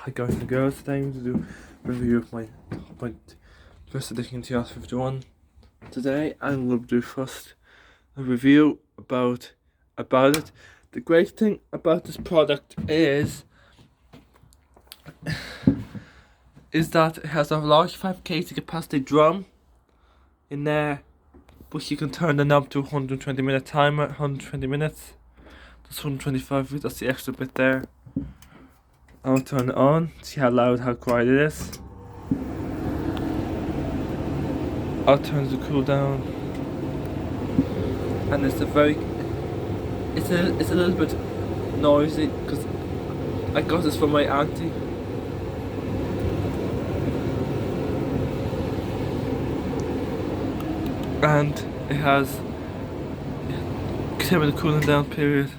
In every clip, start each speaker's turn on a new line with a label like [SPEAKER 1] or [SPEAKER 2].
[SPEAKER 1] Hi guys and girls, today I'm going to do a review of my hotpoint first edition tl51. Today I'm going to do first a review about it. The great thing about this product is that it has a large 5 kg capacity drum in there, but you can turn the knob to 120-minute timer, 120 minutes. That's 125, that's the extra bit there. I'll turn it on, see how loud, how quiet it is. I'll turn the cool down, and it's a little bit noisy because I got this from my auntie. And it has a cooling down period.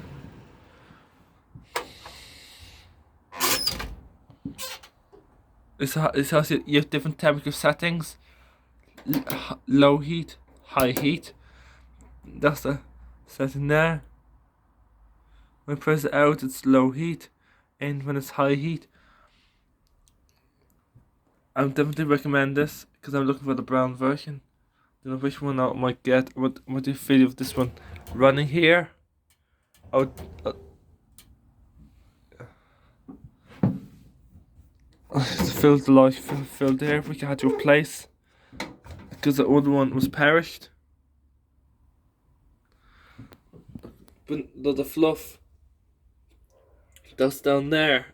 [SPEAKER 1] It has you have different temperature settings: low heat, high heat. That's the setting there. When I press it out, it's low heat, and when it's high heat. I would definitely recommend this because I'm looking for the brown version. Don't know which one I might get. What do you feel of this one running here? I would. Filled the light filled there, which I had to replace because the other one was perished. But the fluff that's down there,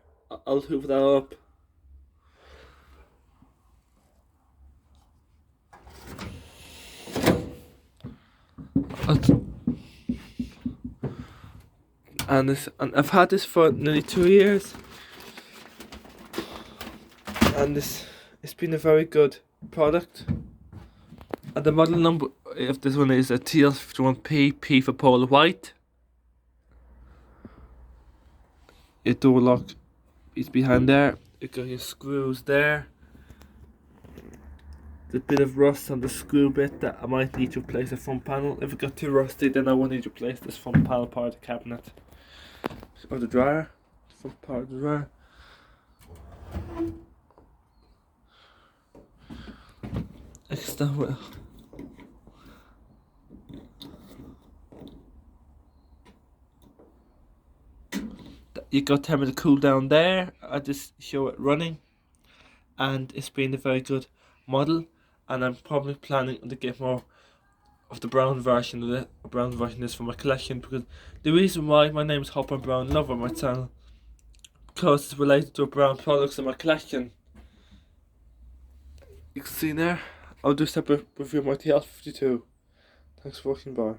[SPEAKER 1] I'll hoover that up. And I've had this for nearly 2 years. And it's been a very good product. And the model number of this one is a tl51P, P for polar white. Your door lock is behind there. You got your screws there. There's a bit of rust on the screw bit that I might need to replace the front panel. If it got too rusty, then I won't need to replace this front panel part of the cabinet. Or the dryer. Front part of the dryer. You got temperature to cool down there. I just show it running, and it's been a very good model. And I'm probably planning to get more of the brown version of it. A brown version is for my collection, because the reason why my name is Hotpoint Brown Lover on my channel, because it's related to brown products in my collection. You can see there. I'll do a separate review of my TL52. Thanks for watching, bye.